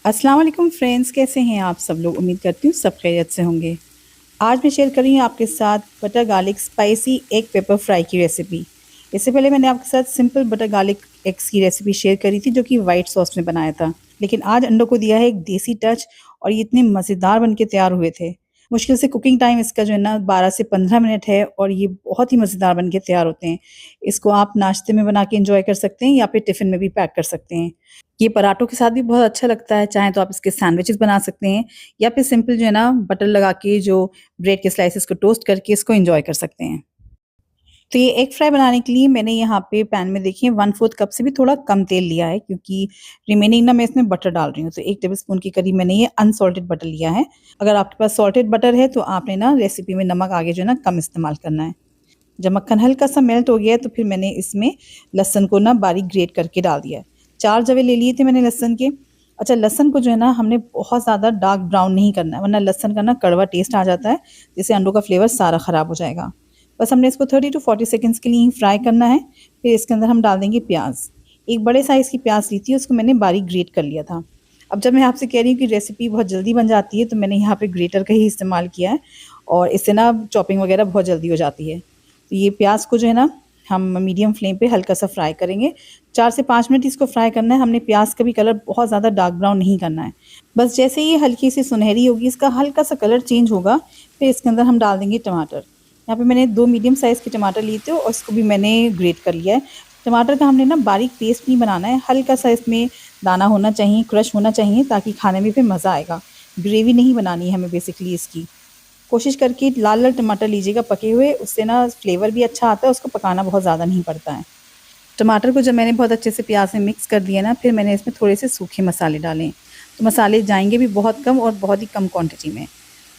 अस्सलाम वालेकुम फ्रेंड्स, कैसे हैं आप सब लोग। उम्मीद करती हूँ सब खैरियत से होंगे। आज मैं शेयर कर रही हूँ आपके साथ butter garlic spicy egg paper fry की रेसिपी। इससे पहले मैंने आपके साथ सिंपल बटर गार्लिक एग्स की रेसिपी शेयर करी थी जो कि वाइट सॉस में बनाया था, लेकिन आज अंडों को दिया है एक देसी टच और ये इतने मज़ेदार बन के तैयार हुए थे। मुश्किल से कुकिंग टाइम इसका जो है ना 12 से 15 मिनट है और ये बहुत ही मज़ेदार बन के तैयार होते हैं। इसको आप नाश्ते में बना के इंजॉय कर सकते हैं या फिर टिफ़िन में भी पैक कर सकते हैं। ये पराठों के साथ भी बहुत अच्छा लगता है, चाहे तो आप इसके सैंडविचेस बना सकते हैं या फिर सिंपल जो है ना बटर लगा के जो ब्रेड के स्लाइसेस को टोस्ट करके इसको एंजॉय कर सकते हैं। तो ये एग फ्राई बनाने के लिए मैंने यहाँ पे पैन में देखिए 1/4 कप से भी थोड़ा कम तेल लिया है, क्योंकि रिमेनिंग ना मैं इसमें बटर डाल रही हूँ। तो 1 टेबलस्पून के करीब मैंने ये अनसॉल्टेड बटर लिया है। अगर आपके पास सॉल्टेड बटर है तो आपने ना रेसिपी में नमक आगे जो है ना कम इस्तेमाल करना है। जब मक्खन हल्का-सा मेल्ट हो गया है तो फिर मैंने इसमें लहसुन को ना बारीक ग्रेट करके डाल दिया है। 4 जवे ले लिए थे मैंने लहसुन के। अच्छा, लहसुन को जो है ना हमने बहुत ज़्यादा डार्क ब्राउन नहीं करना है, वरना लहसुन का ना कड़वा टेस्ट आ जाता है, जिससे अंडों का फ्लेवर सारा ख़राब हो जाएगा। बस हमने इसको 30 टू 40 सेकंड्स के लिए ही फ्राई करना है। फिर इसके अंदर हम डाल देंगे प्याज़। एक बड़े साइज़ की प्याज़ ली थी, उसको मैंने बारीक ग्रेट कर लिया था। अब जब मैं आपसे कह रही हूँ कि रेसिपी बहुत जल्दी बन जाती है, तो मैंने यहाँ पे ग्रेटर का ही इस्तेमाल किया है और इससे ना चॉपिंग वगैरह बहुत जल्दी हो जाती है। तो ये प्याज को जो है ना हम मीडियम फ्लेम पे हल्का सा फ्राई करेंगे। 4 से 5 मिनट इसको फ्राई करना है। हमने प्याज का भी कलर बहुत ज़्यादा डार्क ब्राउन नहीं करना है। बस जैसे ये हल्की सी सुनहरी होगी, इसका हल्का सा कलर चेंज होगा, फिर इसके अंदर हम डाल देंगे टमाटर। यहाँ पे मैंने 2 मीडियम साइज़ के टमाटर लिए थे और इसको भी मैंने ग्रेट कर लिया है। टमाटर का हमने ना बारीक पेस्ट नहीं बनाना है, हल्का सा इसमें दाना होना चाहिए, क्रश होना चाहिए, ताकि खाने में फिर मज़ा आएगा। ग्रेवी नहीं बनानी है हमें बेसिकली इसकी। कोशिश करके लाल-लाल टमाटर लीजिएगा पके हुए, उससे ना फ्लेवर भी अच्छा आता है, उसको पकाना बहुत ज़्यादा नहीं पड़ता है। टमाटर को जब मैंने बहुत अच्छे से प्याज़ में मिक्स कर दिया ना, फिर मैंने इसमें थोड़े से सूखे मसाले डाले। तो मसाले जाएँगे भी बहुत कम और बहुत ही कम क्वांटिटी में।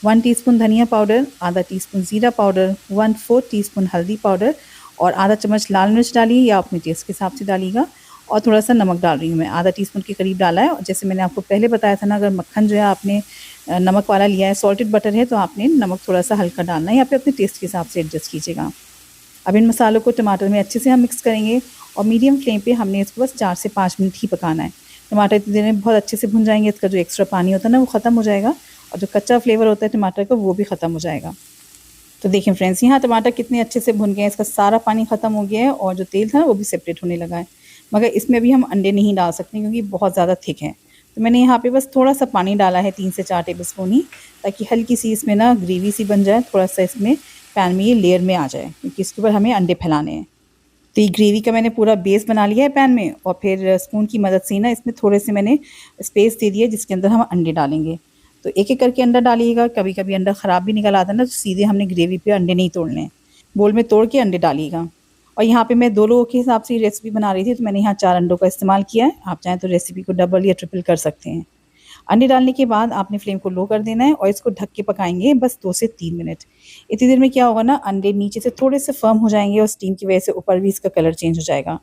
1 टीस्पून धनिया पाउडर, आधा टीस्पून ज़ीरा पाउडर, 1/4 टीस्पून हल्दी पाउडर और आधा चम्मच लाल मिर्च डालिए या अपने टेस्ट के हिसाब से डालिएगा। और थोड़ा-सा नमक डाल रही हूँ मैं, आधा टीस्पून के करीब डाला है। और जैसे मैंने आपको पहले बताया था ना, अगर मक्खन जो है आपने नमक वाला लिया है, सॉल्टेड बटर है, तो आपने नमक थोड़ा-सा हल्का डालना है या फिर अपने टेस्ट के हिसाब से एडजस्ट कीजिएगा। अब इन मसालों को टमाटर में अच्छे से हम मिक्स करेंगे और मीडियम फ्लेम पे हमने इसको बस 4 से 5 मिनट ही पकाना है। टमाटर इतनी देर में बहुत अच्छे से भुन जाएँगे, इसका जो एक्स्ट्रा पानी होता है ना वो ख़त्म हो जाएगा और जो कच्चा फ्लेवर होता है टमाटर का वो भी ख़त्म हो जाएगा। तो देखिए फ्रेंड्स, यहाँ टमाटर कितने अच्छे से भुन गए हैं, इसका सारा पानी ख़त्म हो गया है और जो तेल था ना वो भी सेपरेट होने लगा है। मगर इसमें अभी हम अंडे नहीं डाल सकते क्योंकि बहुत ज़्यादा थिक है। तो मैंने यहाँ पे बस थोड़ा-सा पानी डाला है, 3 से 4 टेबलस्पून ही, ताकि हल्की सी इसमें ना ग्रेवी सी बन जाए, थोड़ा-सा इसमें पैन में ये लेयर में आ जाए, क्योंकि इसके ऊपर हमें अंडे फैलाने हैं। तो ये ग्रेवी का मैंने पूरा बेस बना लिया है पैन में और फिर स्पून की मदद से ना इसमें थोड़े से मैंने स्पेस दे दिया जिसके अंदर हम अंडे डालेंगे। तो एक-एक करके अंडा डालिएगा, कभी-कभी अंडा ख़राब भी निकल आता है ना, तो सीधे हमने ग्रेवी पे अंडे नहीं तोड़ने हैं। बोल में तोड़ के अंडे डालिएगा। और यहाँ पे मैं 2 लोगों के हिसाब से ये रेसिपी बना रही थी, तो मैंने यहाँ 4 अंडों का इस्तेमाल किया है। आप चाहें तो रेसिपी को डबल या ट्रिपल कर सकते हैं। अंडे डालने के बाद आपने फ्लेम को लो कर देना है और इसको ढक के पकाएँगे बस 2 से 3 मिनट। इतनी देर में क्या होगा ना, अंडे नीचे से थोड़े से फ़र्म हो जाएँगे और स्टीम की वजह से ऊपर भी इसका कलर चेंज हो जाएगा।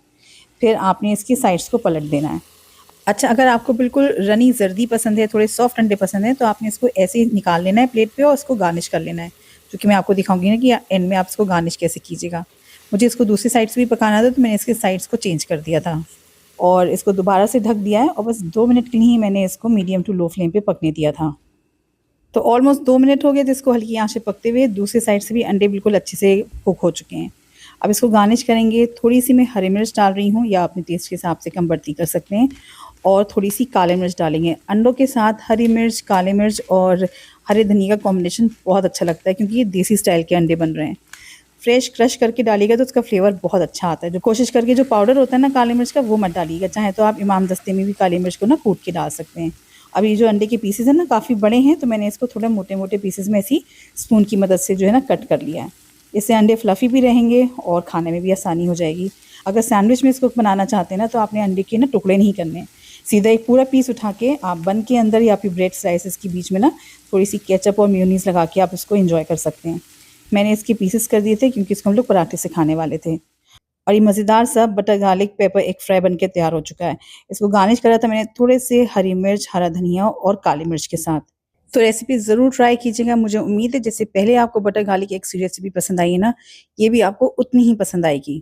फिर आपने इसकी साइड्स को पलट देना है। अच्छा, अगर आपको बिल्कुल रनी ज़र्दी पसंद है, थोड़े सॉफ्ट अंडे पसंद हैं, तो आपने इसको ऐसे ही निकाल लेना है प्लेट पे और उसको गार्निश कर लेना है। जो कि मैं आपको दिखाऊँगी ना कि एंड में आप इसको गार्निश कैसे कीजिएगा। मुझे इसको दूसरी साइड से भी पकाना था, तो मैंने इसके साइड्स को चेंज कर दिया था और इसको दोबारा से ढक दिया है और बस 2 मिनट के लिए ही मैंने इसको मीडियम टू लो फ्लेम पे पकने दिया था। तो ऑलमोस्ट 2 मिनट हो गए थे इसको हल्की आँच पे पकते हुए। दूसरी साइड से भी अंडे बिल्कुल अच्छे से कुक हो चुके हैं। अब इसको गार्निश करेंगे। थोड़ी-सी मैं हरी मिर्च डाल रही हूँ या अपने टेस्ट के हिसाब से कम बढ़ती कर सकते हैं और थोड़ी-सी काली मिर्च डालेंगे। अंडों के साथ हरी मिर्च, काली मिर्च और हरे धनिया का कॉम्बिनेशन बहुत अच्छा लगता है, क्योंकि ये देसी स्टाइल के अंडे बन रहे हैं। फ्रेश क्रश करके डालिएगा तो उसका फ्लेवर बहुत अच्छा आता है। जो कोशिश करके जो पाउडर होता है ना काली मिर्च का, वो मत डालिएगा। चाहे तो आप इमाम दस्ते में भी काली मिर्च को ना कूट के डाल सकते हैं। अब ये जो अंडे के पीसेज़ हैं ना काफ़ी बड़े हैं, तो मैंने इसको थोड़ा मोटे-मोटे पीसेज़ में ऐसी स्पून की मदद से जो है ना कट कर लिया है। इससे अंडे फ्लफ़ी भी रहेंगे और खाने में भी आसानी हो जाएगी। अगर सैंडविच में इसको बनाना चाहते हैं ना, तो आपने अंडे के ना टुकड़े नहीं करने हैं। सीधा एक पूरा पीस उठा के आप बन के अंदर या फिर ब्रेड स्लाइसेस के बीच में ना थोड़ी-सी केचअप और मेयोनीज़ लगा के आप इसको एन्जॉय कर सकते हैं। मैंने इसके पीसेस कर दिए थे क्योंकि इसको हम लोग पराठे से खाने वाले थे। और ये मज़ेदार सा butter garlic paper egg fry बन के तैयार हो चुका है। इसको गार्निश करा था मैंने थोड़े से हरी मिर्च, हरा धनिया और काली मिर्च के साथ। तो रेसिपी ज़रूर ट्राई कीजिएगा। मुझे उम्मीद है जैसे पहले आपको बटर गार्लिक एग्स की रेसिपी पसंद आई है ना, ये भी आपको उतनी ही पसंद आएगी।